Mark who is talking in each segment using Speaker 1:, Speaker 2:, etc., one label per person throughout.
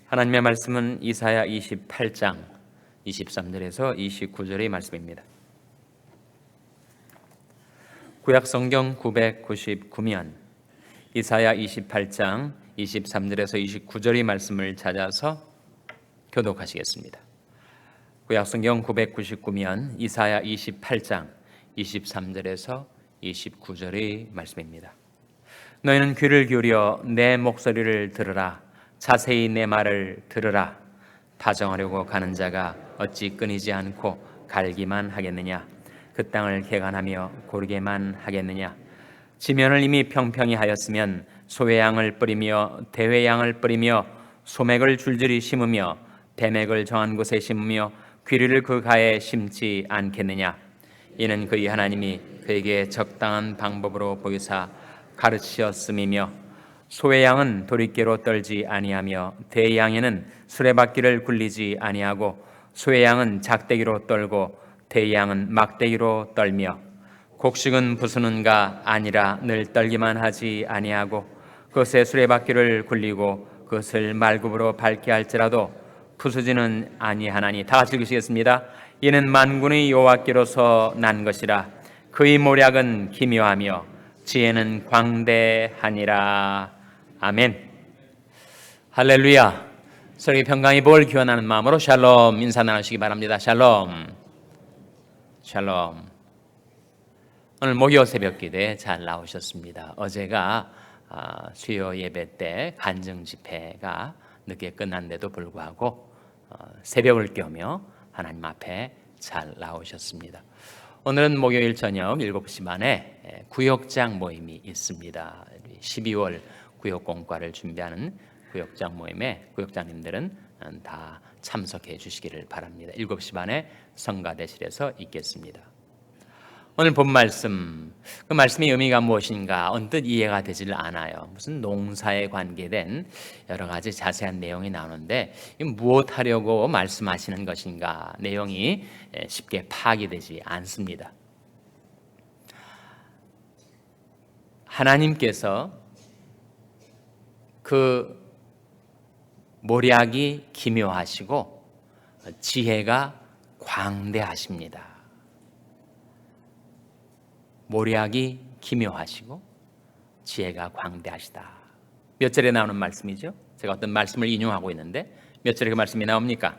Speaker 1: 하나님의 말씀은 이사야 28장 23절에서 29절의 말씀입니다. 구약성경 999면 이사야 28장 23절에서 29절의 말씀을 찾아서 교독하시겠습니다. 구약성경 999면 이사야 28장 23절에서 29절의 말씀입니다. 너희는 귀를 기울여 내 목소리를 들으라. 자세히 내 말을 들으라. 파종하려고 가는 자가 어찌 끊이지 않고 갈기만 하겠느냐? 그 땅을 개간하며 고르게만 하겠느냐? 지면을 이미 평평히 하였으면 소외양을 뿌리며 대회양을 뿌리며 소맥을 줄줄이 심으며 대맥을 정한 곳에 심으며 귀리를 그 가에 심지 않겠느냐? 이는 그의 하나님이 그에게 적당한 방법으로 보이사 가르치었음이며 소외양은 도리깨로 떨지 아니하며 대양에는 수레바퀴를 굴리지 아니하고 소외양은 작대기로 떨고 대양은 막대기로 떨며 곡식은 부수는가 아니라 늘 떨기만 하지 아니하고 그것에 수레바퀴를 굴리고 그것을 말굽으로 밟게 할지라도 부수지는 아니하나니. 다 같이 읽으시겠습니다. 이는 만군의 여호와께로서 난 것이라. 그의 모략은 기묘하며 지혜는 광대하니라. 아멘. 할렐루야. 서로에게 평강의 복을 기원하는 마음으로 샬롬 인사 나누시기 바랍니다. 샬롬. 샬롬. 오늘 목요 새벽 기도에 잘 나오셨습니다. 어제가 수요 예배 때 간증 집회가 늦게 끝난데도 불구하고 새벽을 깨우며 하나님 앞에 잘 나오셨습니다. 오늘은 목요일 저녁 7시 반에 구역장 모임이 있습니다. 12월 구역공과를 준비하는 구역장 모임에 구역장님들은 다 참석해 주시기를 바랍니다. 7시 반에 성가대실에서 있겠습니다. 오늘 본 말씀, 그 말씀의 의미가 무엇인가 언뜻 이해가 되질 않아요. 무슨 농사에 관계된 여러 가지 자세한 내용이 나오는데 무엇 하려고 말씀하시는 것인가 내용이 쉽게 파악이 되지 않습니다. 하나님께서 그 모략이 기묘하시고 지혜가 광대하십니다. 모략이 기묘하시고 지혜가 광대하시다. 몇 절에 나오는 말씀이죠? 제가 어떤 말씀을 인용하고 있는데 몇 절에 그 말씀이 나옵니까?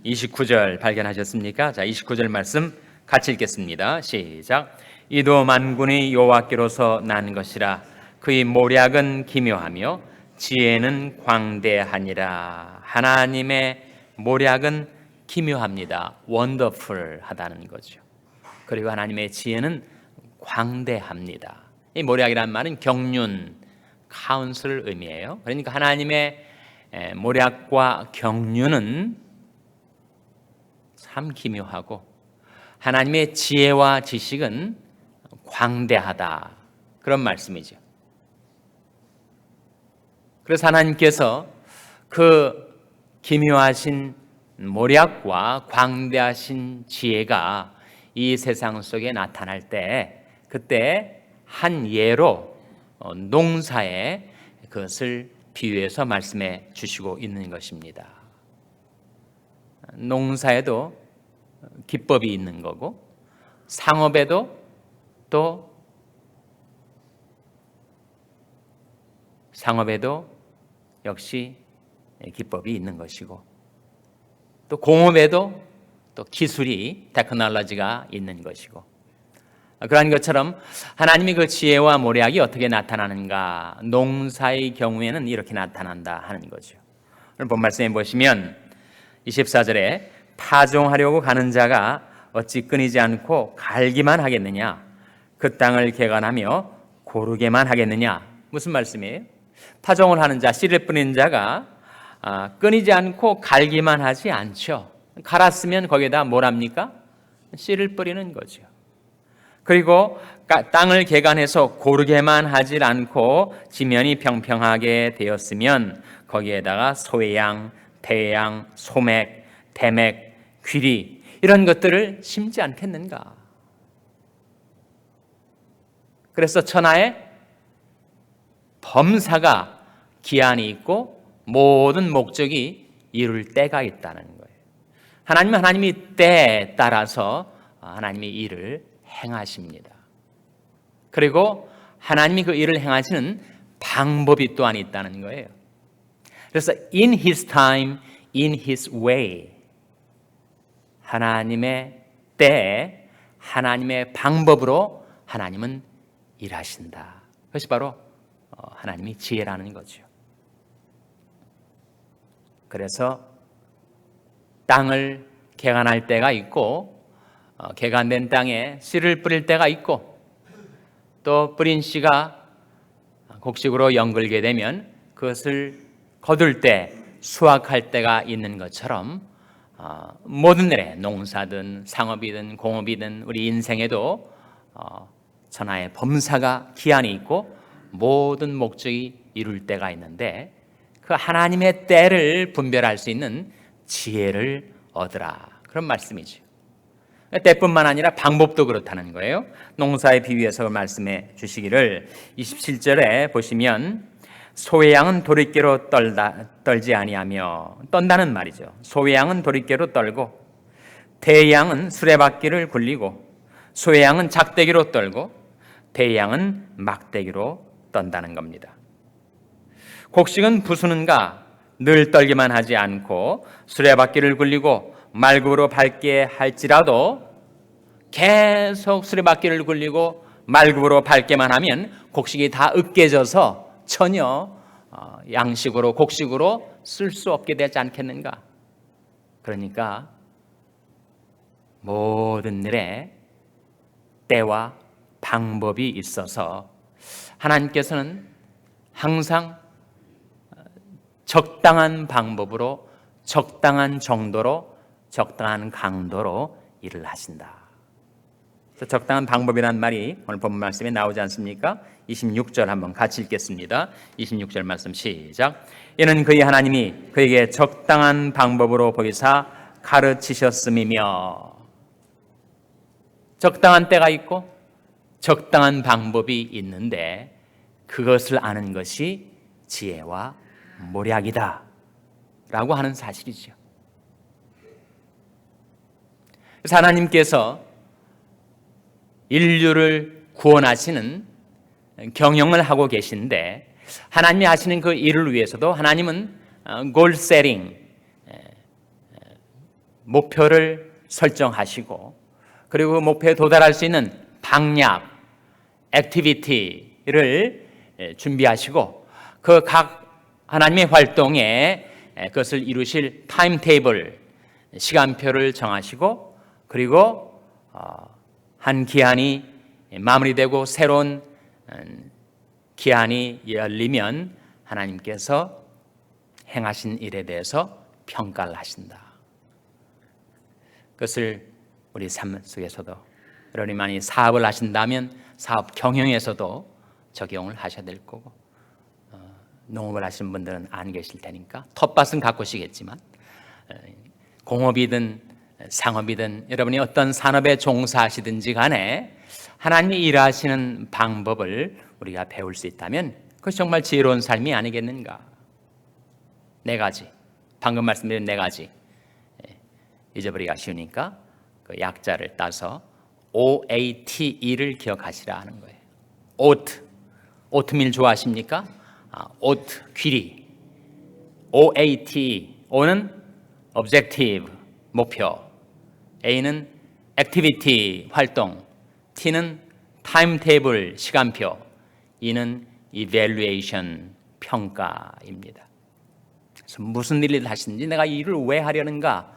Speaker 1: 29절 발견하셨습니까? 자, 29절 말씀 같이 읽겠습니다. 시작. 이도 만군의 여호와께로서 난 것이라. 그의 모략은 기묘하며 지혜는 광대하니라. 하나님의 모략은 기묘합니다. 원더풀하다는 거죠. 그리고 하나님의 지혜는 광대합니다. 이 모략이란 말은 경륜, 카운슬을 의미해요. 그러니까 하나님의 모략과 경륜은 참 기묘하고 하나님의 지혜와 지식은 광대하다. 그런 말씀이죠. 그래서 하나님께서 그 기묘하신 모략과 광대하신 지혜가 이 세상 속에 나타날 때 그때 한 예로 농사에 그것을 비유해서 말씀해 주시고 있는 것입니다. 농사에도 기법이 있는 거고 상업에도 또 역시 기법이 있는 것이고 또 공업에도 또 기술이 테크놀로지가 있는 것이고 그러한 것처럼 하나님의 그 지혜와 모략이 어떻게 나타나는가? 농사의 경우에는 이렇게 나타난다 하는 거죠. 오늘 본 말씀에 보시면 24절에 파종하려고 가는 자가 어찌 끊이지 않고 갈기만 하겠느냐? 그 땅을 개간하며 고르게만 하겠느냐? 무슨 말씀이에요? 파종을 하는 자, 씨를 뿌리는 자가 끊이지 않고 갈기만 하지 않죠. 갈았으면 거기에다 뭘 합니까? 씨를 뿌리는 거죠. 그리고 땅을 개간해서 고르게만 하질 않고 지면이 평평하게 되었으면 거기에다가 소외양, 대양, 소맥, 대맥, 귀리 이런 것들을 심지 않겠는가? 그래서 천하에 범사가 기한이 있고 모든 목적이 이룰 때가 있다는 거예요. 하나님은 하나님이 때에 따라서 하나님이 일을 행하십니다. 그리고 하나님이 그 일을 행하시는 방법이 또한 있다는 거예요. 그래서 in his time, in his way, 하나님의 때에 하나님의 방법으로 하나님은 일하신다. 그것이 바로 하나님의 지혜라는 거죠. 그래서 땅을 개간할 때가 있고 개간된 땅에 씨를 뿌릴 때가 있고 또 뿌린 씨가 곡식으로 연글게 되면 그것을 거둘 때 수확할 때가 있는 것처럼 모든 일에 농사든 상업이든 공업이든 우리 인생에도 천하의 범사가 기한이 있고 모든 목적이 이룰 때가 있는데 그 하나님의 때를 분별할 수 있는 지혜를 얻으라 그런 말씀이죠. 때뿐만 아니라 방법도 그렇다는 거예요. 농사의 비유에서 말씀해 주시기를 27절에 보시면 소의 양은 도리깨로 떨지 아니하며 떤다는 말이죠. 소의 양은 도리깨로 떨고 대의 양은 수레바퀴를 굴리고 소의 양은 작대기로 떨고 대의 양은 막대기로 떤다는 겁니다. 곡식은 부수는가 늘 떨기만 하지 않고 수레바퀴를 굴리고 말굽으로 밟게 할지라도 계속 수레바퀴를 굴리고 말굽으로 밟게만 하면 곡식이 다 으깨져서 전혀 양식으로 곡식으로 쓸 수 없게 되지 않겠는가. 그러니까 모든 일에 때와 방법이 있어서 하나님께서는 항상 적당한 방법으로 적당한 정도로 적당한 강도로 일을 하신다. 적당한 방법이란 말이 오늘 본문 말씀에 나오지 않습니까? 26절 한번 같이 읽겠습니다. 26절 말씀 시작. 이는 그의 하나님이 그에게 적당한 방법으로 보이사 가르치셨음이며. 적당한 때가 있고 적당한 방법이 있는데 그것을 아는 것이 지혜와 모략이다 라고 하는 사실이죠. 그래서 하나님께서 인류를 구원하시는 경영을 하고 계신데 하나님이 하시는 그 일을 위해서도 하나님은 골 세팅, 목표를 설정하시고 그리고 그 목표에 도달할 수 있는 방략, 액티비티를 준비하시고 그 각 하나님의 활동에 그것을 이루실 타임테이블, 시간표를 정하시고 그리고 한 기한이 마무리되고 새로운 기한이 열리면 하나님께서 행하신 일에 대해서 평가를 하신다. 그것을 우리 삶 속에서도 여러분이 많이 사업을 하신다면 사업 경영에서도 적용을 하셔야 될 거고 농업을 하시는 분들은 안 계실 테니까 텃밭은 가꾸시겠지만 공업이든 상업이든 여러분이 어떤 산업에 종사하시든지 간에 하나님이 일하시는 방법을 우리가 배울 수 있다면 그것이 정말 지혜로운 삶이 아니겠는가. 네 가지, 방금 말씀드린 네 가지 잊어버리기가 쉬우니까 그 약자를 따서 OATE를 기억하시라 하는 거예요. 오트, 오트밀 좋아하십니까? 오트, 귀리. OAT, O는 objective, 목표. A는 activity, 활동. T는 timetable, 시간표. E는 evaluation, 평가입니다. 그래서 무슨 일을 하시는지 내가 이 일을 왜 하려는가?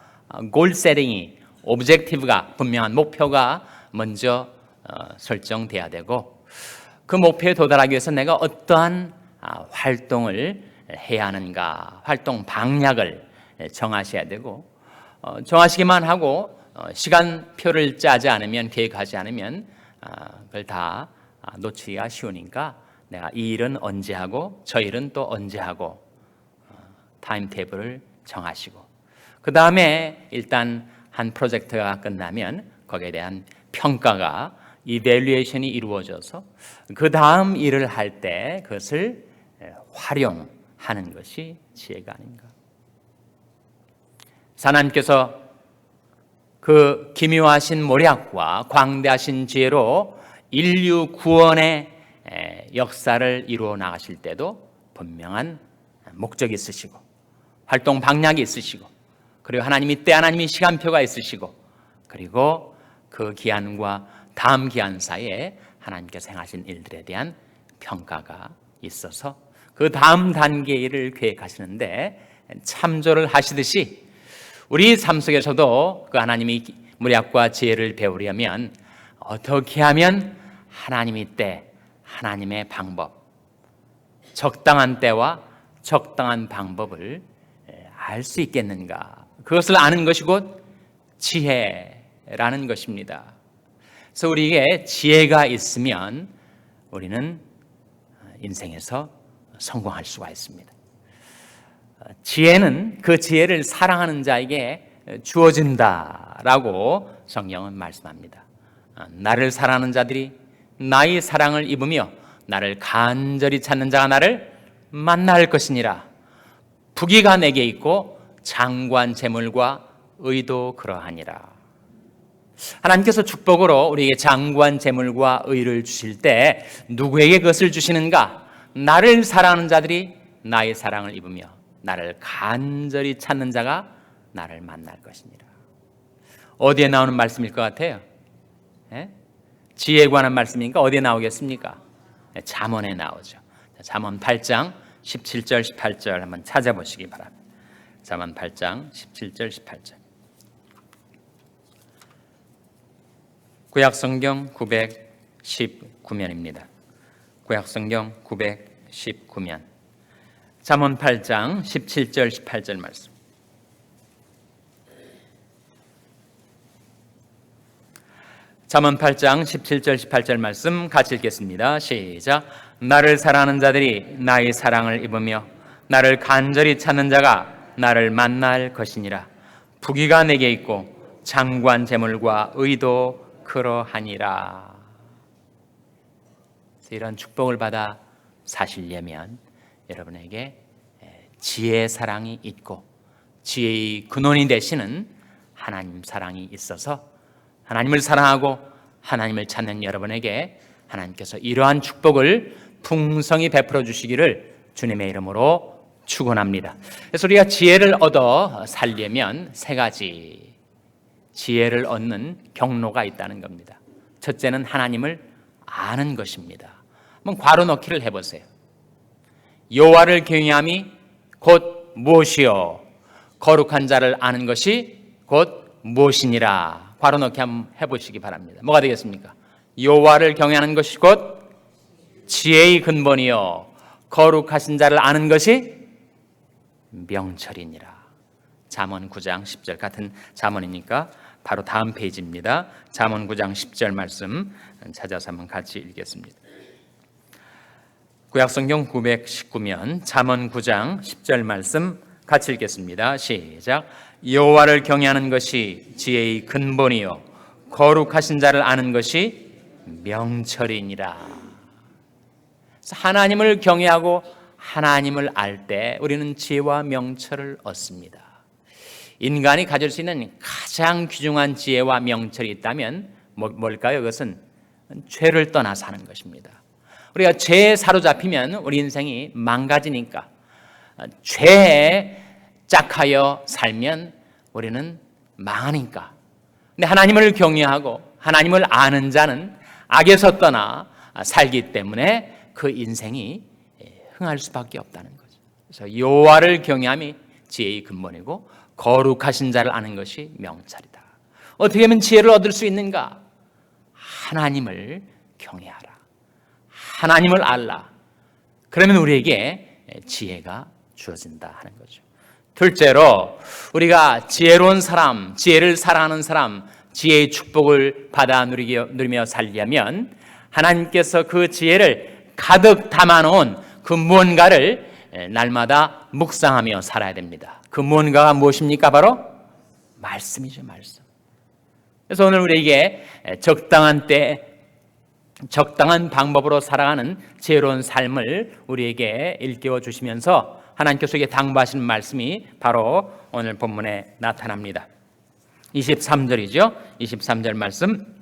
Speaker 1: 골 세팅이, objective가 분명한 목표가 먼저 설정돼야 되고 그 목표에 도달하기 위해서 내가 어떠한 활동을 해야 하는가, 활동 방향을 정하셔야 되고 정하시기만 하고 시간표를 짜지 않으면, 계획하지 않으면 그걸 다 놓치기가 쉬우니까 내가 이 일은 언제 하고 저 일은 또 언제 하고 타임테이블을 정하시고 그 다음에 일단 한 프로젝트가 끝나면 거기에 대한 평가가 이밸류에이션이 이루어져서 그 다음 일을 할 때 그것을 활용하는 하는 것이 지혜가 아닌가. 하나님께서 그 기묘하신 모략과 광대하신 지혜로 인류 구원의 역사를 이루어 나가실 때도 분명한 목적이 있으시고 활동 방향이 있으시고 그리고 하나님이 때 하나님이 시간표가 있으시고 그리고 그 기한과 다음 기한 사이에 하나님께서 행하신 일들에 대한 평가가 있어서 그 다음 단계를 계획하시는데 참조를 하시듯이 우리 삶 속에서도 그 하나님이 무략과 지혜를 배우려면 어떻게 하면 하나님의 때, 하나님의 방법, 적당한 때와 적당한 방법을 알 수 있겠는가? 그것을 아는 것이 곧 지혜라는 것입니다. 그래서 우리에게 지혜가 있으면 우리는 인생에서 성공할 수가 있습니다. 지혜는 그 지혜를 사랑하는 자에게 주어진다라고 성경은 말씀합니다. 나를 사랑하는 자들이 나의 사랑을 입으며 나를 간절히 찾는 자가 나를 만날 것이니라. 부귀가 내게 있고 장관 재물과 의도 그러하니라. 하나님께서 축복으로 우리에게 장관 재물과 의를 주실 때 누구에게 그것을 주시는가? 나를 사랑하는 자들이 나의 사랑을 입으며 나를 간절히 찾는 자가 나를 만날 것이니라. 어디에 나오는 말씀일 것 같아요? 지혜에 관한 말씀이니까 어디에 나오겠습니까? 잠언에 나오죠. 잠언 8장 17절 18절 한번 찾아보시기 바랍니다. 잠언 8장 17절 18절. 구약성경 919면입니다. 구약성경 919면 잠언 8장 17절 18절 말씀. 잠언 8장 17절 18절 말씀 같이 읽겠습니다. 시작. 나를 사랑하는 자들이 나의 사랑을 입으며 나를 간절히 찾는 자가 나를 만날 것이니라. 부귀가 내게 있고 장관 재물과 의도 그러하니라. 이런 축복을 받아 사시려면 여러분에게 지혜의 사랑이 있고 지혜의 근원이 되시는 하나님 사랑이 있어서 하나님을 사랑하고 하나님을 찾는 여러분에게 하나님께서 이러한 축복을 풍성히 베풀어 주시기를 주님의 이름으로 축원합니다. 그래서 우리가 지혜를 얻어 살려면 세 가지 지혜를 얻는 경로가 있다는 겁니다. 첫째는 하나님을 아는 것입니다. 한번 괄호 넣기를 해보세요. 여호와를 경외함이 곧 무엇이요? 거룩한 자를 아는 것이 곧 무엇이니라. 괄호 넣기 한번 해보시기 바랍니다. 뭐가 되겠습니까? 여호와를 경외하는 것이 곧 지혜의 근본이요 거룩하신 자를 아는 것이 명철이니라. 잠언 9장 10절 같은 잠언이니까 바로 다음 페이지입니다. 잠언 9장 10절 말씀 찾아서 한번 같이 읽겠습니다. 구약성경 919면 잠언 9장 10절 말씀 같이 읽겠습니다. 시작. 여호와를 경외하는 것이 지혜의 근본이요 거룩하신 자를 아는 것이 명철이니라. 하나님을 경외하고 하나님을 알 때 우리는 지혜와 명철을 얻습니다. 인간이 가질 수 있는 가장 귀중한 지혜와 명철이 있다면 뭘까요? 그것은 죄를 떠나 사는 것입니다. 우리가 죄에 사로잡히면 우리 인생이 망가지니까 죄에 짝하여 살면 우리는 망하니까. 근데 하나님을 경외하고 하나님을 아는 자는 악에서 떠나 살기 때문에 그 인생이 흥할 수밖에 없다는 거죠. 그래서 여호와를 경외함이 지혜의 근본이고 거룩하신 자를 아는 것이 명철이다. 어떻게 하면 지혜를 얻을 수 있는가? 하나님을 경외하라. 하나님을 알라. 그러면 우리에게 지혜가 주어진다 하는 거죠. 둘째로 우리가 지혜로운 사람, 지혜를 사랑하는 사람, 지혜의 축복을 받아 누리며 살려면 하나님께서 그 지혜를 가득 담아놓은 그 무언가를 날마다 묵상하며 살아야 됩니다. 그 무언가가 무엇입니까? 바로 말씀이죠. 말씀. 그래서 오늘 우리에게 적당한 때 적당한 방법으로 살아가는 지혜로운 삶을 우리에게 일깨워 주시면서 하나님께서 우리에게 당부하시는 말씀이 바로 오늘 본문에 나타납니다. 23절이죠. 23절 말씀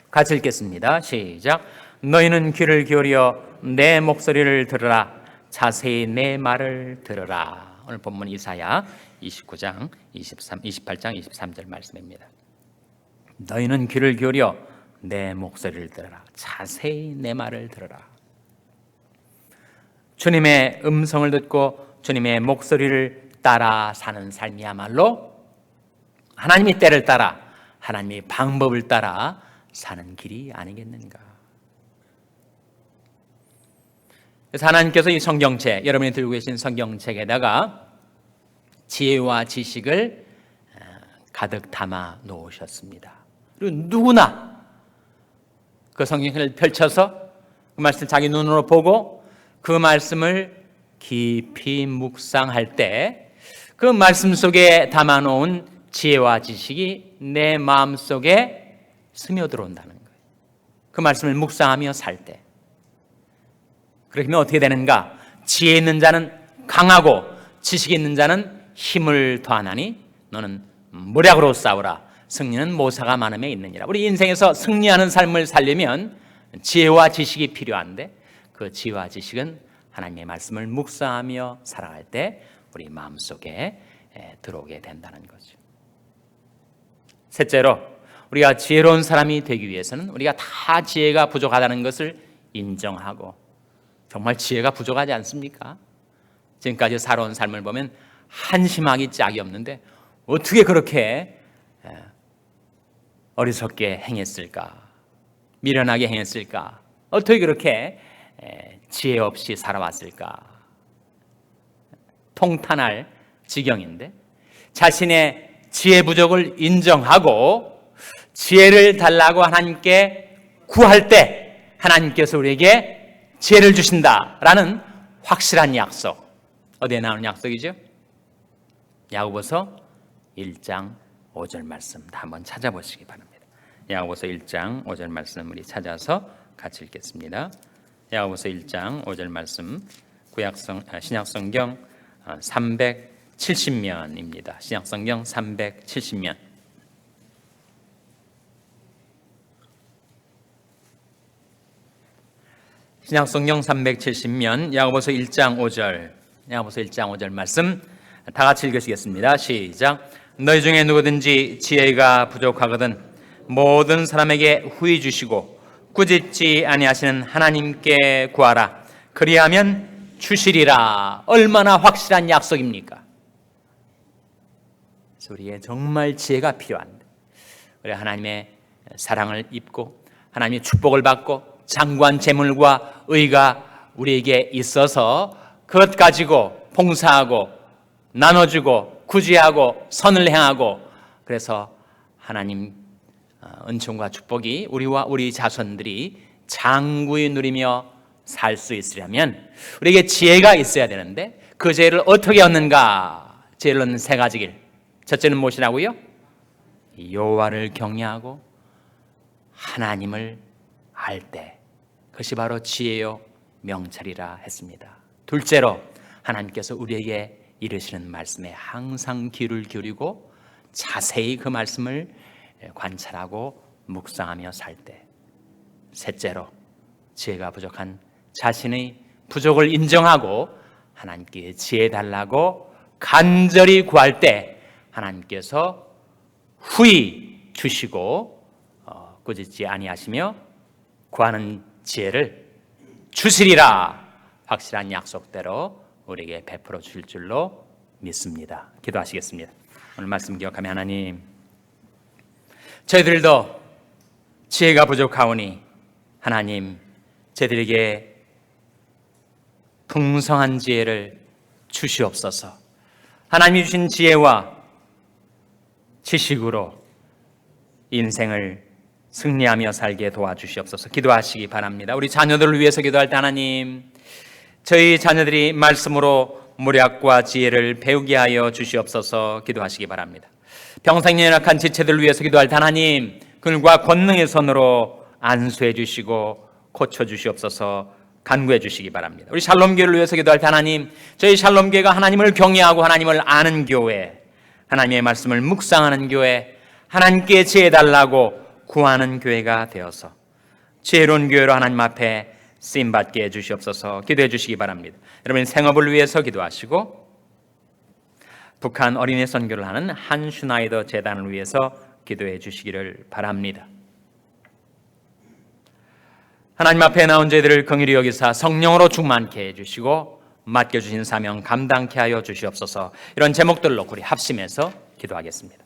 Speaker 1: 같이 읽겠습니다. 시작. 너희는 귀를 기울여 내 목소리를 들으라. 자세히 내 말을 들으라. 오늘 본문 이사야 29장 28장 23절 말씀입니다. 너희는 귀를 기울여 내 목소리를 들으라. 자세히 내 말을 들으라. 주님의 음성을 듣고 주님의 목소리를 따라 사는 삶이야말로 하나님의 때를 따라 하나님의 방법을 따라 사는 길이 아니겠는가. 그래서 하나님께서 이 성경책, 여러분이 들고 계신 성경책에다가 지혜와 지식을 가득 담아 놓으셨습니다. 그리고 누구나 그 성경을 펼쳐서 그 말씀을 자기 눈으로 보고 그 말씀을 깊이 묵상할 때 그 말씀 속에 담아놓은 지혜와 지식이 내 마음속에 스며들어온다는 거예요. 그 말씀을 묵상하며 살 때. 그러면 어떻게 되는가? 지혜 있는 자는 강하고 지식 있는 자는 힘을 더하나니 너는 모략으로 싸우라. 승리는 모사가 많음에 있느니라. 우리 인생에서 승리하는 삶을 살려면 지혜와 지식이 필요한데 그 지혜와 지식은 하나님의 말씀을 묵상하며 살아갈 때 우리 마음속에 들어오게 된다는 거죠. 셋째로 우리가 지혜로운 사람이 되기 위해서는 우리가 다 지혜가 부족하다는 것을 인정하고, 정말 지혜가 부족하지 않습니까? 지금까지 살아온 삶을 보면 한심하기 짝이 없는데 어떻게 그렇게 어리석게 행했을까? 미련하게 행했을까? 어떻게 그렇게 지혜 없이 살아왔을까? 통탄할 지경인데 자신의 지혜 부족을 인정하고 지혜를 달라고 하나님께 구할 때 하나님께서 우리에게 지혜를 주신다라는 확실한 약속. 어디에 나오는 약속이죠? 야고보서 1장 5절 말씀 한번 찾아보시기 바랍니다. 야고보서 1장 5절 말씀 우리 찾아서 같이 읽겠습니다. 야고보서 1장 5절 말씀 신약성경 370면입니다. 신약성경 370면. 신약성경 370면 야고보서 1장 5절. 야고보서 1장 5절 말씀 다 같이 읽으시겠습니다. 시작. 너희 중에 누구든지 지혜가 부족하거든 모든 사람에게 후히 주시고 꾸짖지 아니하시는 하나님께 구하라. 그리하면 주시리라. 얼마나 확실한 약속입니까? 그래서 우리에게 정말 지혜가 필요한데 우리 하나님의 사랑을 입고 하나님의 축복을 받고 장구한 재물과 의가 우리에게 있어서 그것 가지고 봉사하고 나눠주고 구제하고 선을 행하고 그래서 하나님 은총과 축복이 우리와 우리 자손들이 장구히 누리며 살 수 있으려면 우리에게 지혜가 있어야 되는데 그 지혜를 어떻게 얻는가? 지혜를 얻는 세 가지 길. 첫째는 무엇이라고요? 여호와를 경외하고 하나님을 알 때 그것이 바로 지혜요 명철이라 했습니다. 둘째로 하나님께서 우리에게 이르시는 말씀에 항상 귀를 기울이고 자세히 그 말씀을 관찰하고 묵상하며 살 때. 셋째로 지혜가 부족한 자신의 부족을 인정하고 하나님께 지혜 달라고 간절히 구할 때 하나님께서 후히 주시고 꾸짖지 아니하시며 구하는 지혜를 주시리라. 확실한 약속대로 우리에게 베풀어 주실 줄로 믿습니다. 기도하시겠습니다. 오늘 말씀 기억하며 하나님, 저희들도 지혜가 부족하오니 하나님 저희들에게 풍성한 지혜를 주시옵소서. 하나님이 주신 지혜와 지식으로 인생을 승리하며 살게 도와주시옵소서. 기도하시기 바랍니다. 우리 자녀들을 위해서 기도할 때 하나님, 저희 자녀들이 말씀으로 모략과 지혜를 배우게 하여 주시옵소서. 기도하시기 바랍니다. 병상에 연약한 지체들을 위해서 기도할 때 하나님, 그들과 권능의 손으로 안수해 주시고 고쳐 주시옵소서. 간구해 주시기 바랍니다. 우리 샬롬교회를 위해서 기도할 때 하나님, 저희 샬롬교회가 하나님을 경외하고 하나님을 아는 교회, 하나님의 말씀을 묵상하는 교회, 하나님께 지혜달라고 구하는 교회가 되어서 지혜로운 교회로 하나님 앞에 쓰임받게 해주시옵소서. 기도해 주시기 바랍니다. 여러분 생업을 위해서 기도하시고 북한 어린이 선교를 하는 한슈나이더 재단을 위해서 기도해 주시기를 바랍니다. 하나님 앞에 나온 저희들을 긍휼히 여기사 성령으로 충만케 해주시고 맡겨주신 사명 감당케 하여 주시옵소서. 이런 제목들로 우리 합심해서 기도하겠습니다.